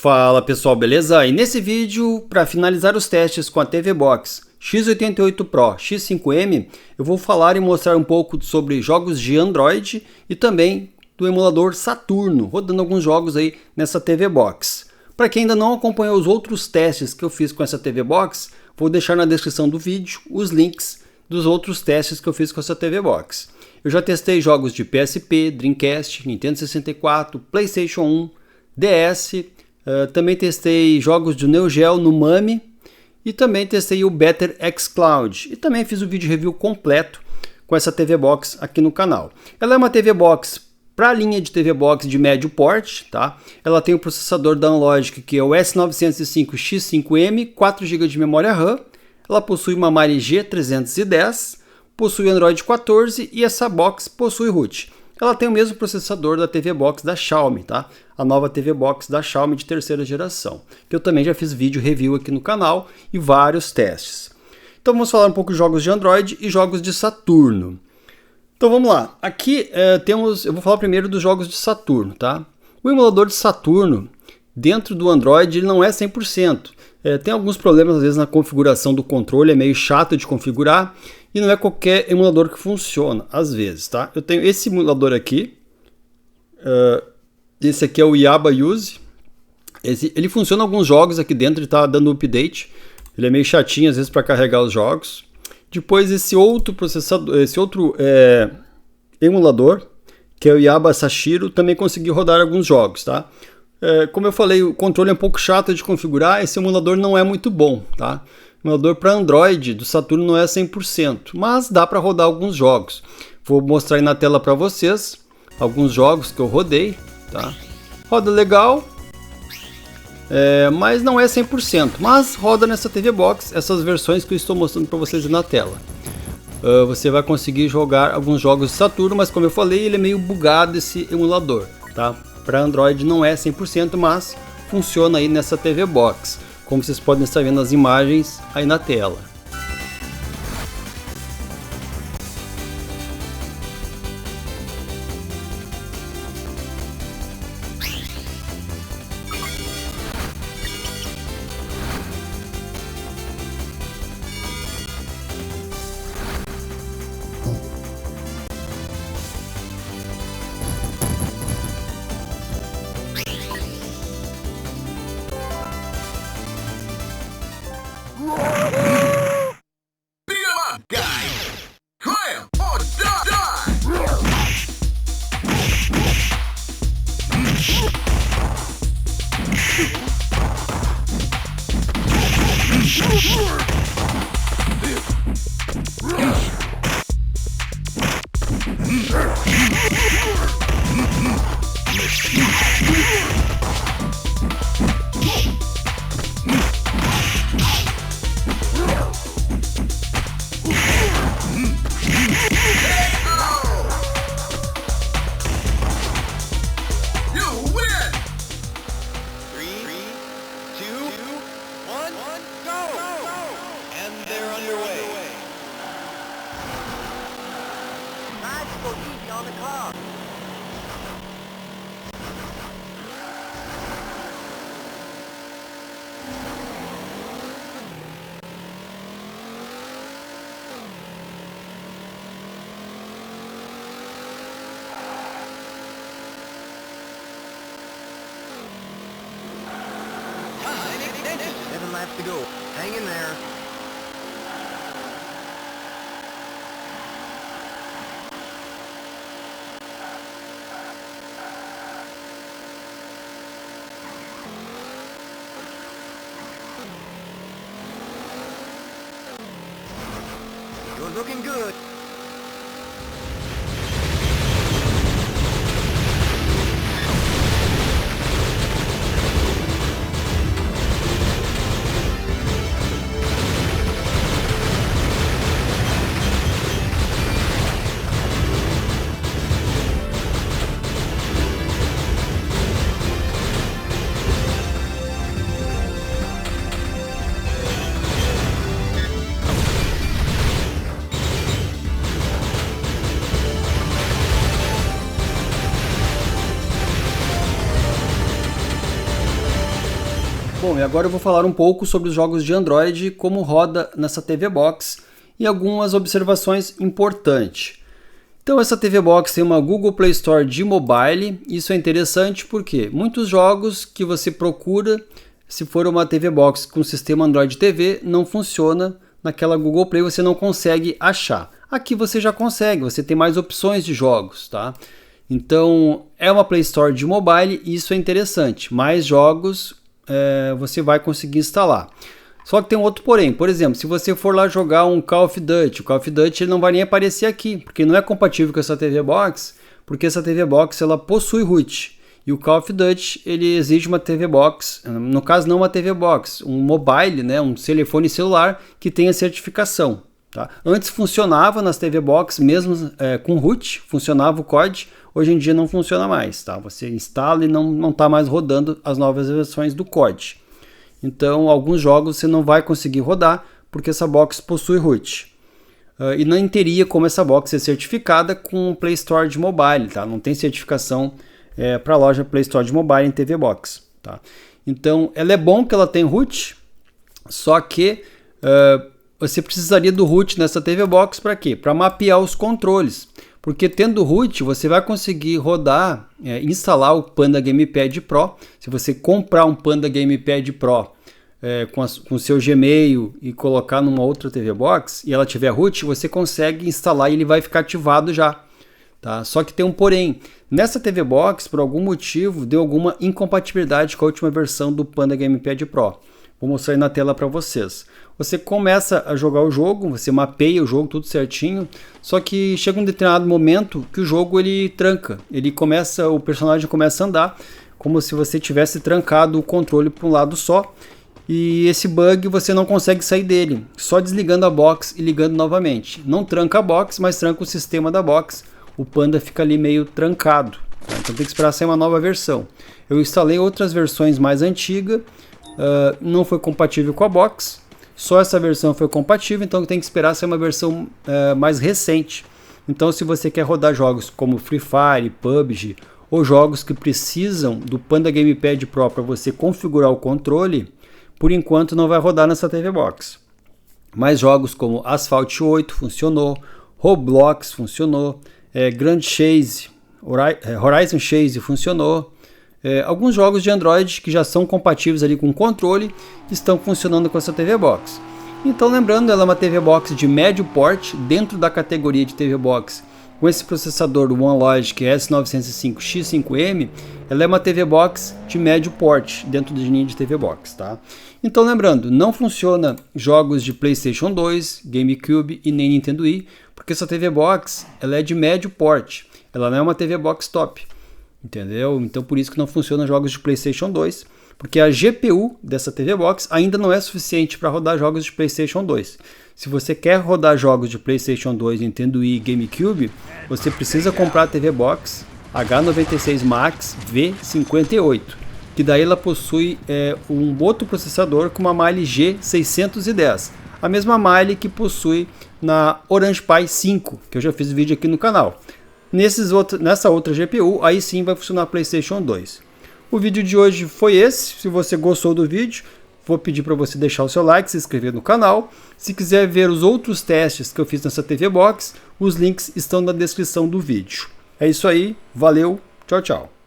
Fala pessoal, beleza? E nesse vídeo, para finalizar os testes com a TV Box X88 Pro X5M, eu vou falar e mostrar um pouco sobre jogos de Android e também do emulador Saturno, rodando alguns jogos aí nessa TV Box. Para quem ainda não acompanhou os outros testes que eu fiz com essa TV Box, vou deixar na descrição do vídeo os links dos outros testes que eu fiz com essa TV Box. Eu já testei jogos de PSP, Dreamcast, Nintendo 64, PlayStation 1, DS. Também testei jogos do Neo Geo no Mami e também testei o Better xCloud e também fiz o vídeo review completo com essa TV Box aqui no canal. Ela é uma TV Box para a linha de TV Box de médio porte, tá? Ela tem o processador da Anlogic, que é o S905X5M, 4 GB de memória RAM. Ela possui uma Mali G310, possui Android 14 e essa box possui root. Ela tem o mesmo processador da TV Box da Xiaomi, tá? A nova TV Box da Xiaomi de terceira geração, que eu também já fiz vídeo review aqui no canal e vários testes. Então vamos falar um pouco de jogos de Android e jogos de Saturno. Então vamos lá. Aqui eu vou falar primeiro dos jogos de Saturno, tá? O emulador de Saturno, dentro do Android, ele não é 100%. Tem alguns problemas às vezes na configuração do controle, é meio chato de configurar. E não é qualquer emulador que funciona, às vezes, tá? Eu tenho esse emulador aqui. Esse aqui é o Yaba Use. Ele funciona em alguns jogos aqui dentro, ele está dando update. Ele é meio chatinho, às vezes, para carregar os jogos. Depois, esse outro emulador, que é o Yaba Sashiro, também consegui rodar alguns jogos, tá? Como eu falei, o controle é um pouco chato de configurar. Esse emulador não é muito bom, tá? O emulador para Android do Saturno não é 100%, mas dá para rodar alguns jogos. Vou mostrar aí na tela para vocês alguns jogos que eu rodei, tá? Roda legal, mas não é 100%, mas roda nessa TV Box essas versões que eu estou mostrando para vocês na tela. Você vai conseguir jogar alguns jogos de Saturno, mas como eu falei, ele é meio bugado esse emulador, tá? Para Android não é 100%, mas funciona aí nessa TV Box, como vocês podem estar vendo as imagens aí na tela. Laps to go. Hang in there. You're looking good. Bom, e agora eu vou falar um pouco sobre os jogos de Android, como roda nessa TV Box e algumas observações importantes. Então essa TV Box tem uma Google Play Store de mobile. Isso é interessante porque muitos jogos que você procura, se for uma TV Box com sistema Android TV, não funciona naquela Google Play, você não consegue achar. Aqui você já consegue, você tem mais opções de jogos, tá? Então é uma Play Store de mobile e isso é interessante. Mais jogos você vai conseguir instalar. Só que tem um outro porém. Por exemplo, se você for lá jogar um Call of Duty, o Call of Duty ele não vai nem aparecer aqui, porque não é compatível com essa TV Box, porque essa TV Box ela possui root. E o Call of Duty ele exige uma TV Box, no caso não uma TV Box, um mobile, né, um telefone celular que tenha certificação. Tá? Antes funcionava nas TV Box, mesmo com root, funcionava o COD, hoje em dia não funciona mais. Tá? Você instala e não está mais rodando as novas versões do COD. Então, alguns jogos você não vai conseguir rodar porque essa box possui root. E não teria como essa box ser certificada com o Play Store de mobile. Tá? Não tem certificação para a loja Play Store de mobile em TV Box. Tá? Então, ela é bom que ela tem root, só que você precisaria do root nessa TV Box para quê? Para mapear os controles. Porque tendo root, você vai conseguir rodar, instalar o Panda Gamepad Pro. Se você comprar um Panda Gamepad Pro com o seu Gmail e colocar numa outra TV Box e ela tiver root, você consegue instalar e ele vai ficar ativado já. Tá? Só que tem um porém. Nessa TV Box, por algum motivo, deu alguma incompatibilidade com a última versão do Panda Gamepad Pro. Vou mostrar aí na tela para vocês. Você começa a jogar o jogo, você mapeia o jogo tudo certinho, só que chega um determinado momento que o jogo ele tranca. O personagem começa a andar como se você tivesse trancado o controle para um lado só. E esse bug você não consegue sair dele, só desligando a box e ligando novamente. Não tranca a box, mas tranca o sistema da box. O Panda fica ali meio trancado. Tá? Então tem que esperar sair uma nova versão. Eu instalei outras versões mais antigas. Não foi compatível com a box, só essa versão foi compatível, então tem que esperar ser uma versão mais recente. Então se você quer rodar jogos como Free Fire, PUBG ou jogos que precisam do Panda Gamepad Pro para você configurar o controle, por enquanto não vai rodar nessa TV Box. Mas jogos como Asphalt 8 funcionou, Roblox funcionou, Grand Chase, Horizon Chase funcionou. Alguns jogos de Android que já são compatíveis ali com o controle estão funcionando com essa TV Box. Então lembrando, ela é uma TV Box de médio porte dentro da categoria de TV Box com esse processador do OneLogic S905X5M. Ela é uma TV Box de médio porte dentro da linha de TV Box. Tá? Então lembrando, não funciona jogos de PlayStation 2, GameCube e nem Nintendo Wii, porque essa TV Box ela é de médio porte, ela não é uma TV Box top. Entendeu? Então por isso que não funciona jogos de PlayStation 2, porque a GPU dessa TV Box ainda não é suficiente para rodar jogos de PlayStation 2. Se você quer rodar jogos de PlayStation 2, Nintendo Wii e GameCube, você precisa comprar a TV Box H96 Max V58, que daí ela possui um outro processador com uma Mali G610, a mesma Mali que possui na Orange Pi 5, que eu já fiz vídeo aqui no canal. Nessa outra GPU, aí sim vai funcionar a PlayStation 2. O vídeo de hoje foi esse. Se você gostou do vídeo, vou pedir para você deixar o seu like, se inscrever no canal. Se quiser ver os outros testes que eu fiz nessa TV Box, os links estão na descrição do vídeo. É isso aí, valeu, tchau, tchau.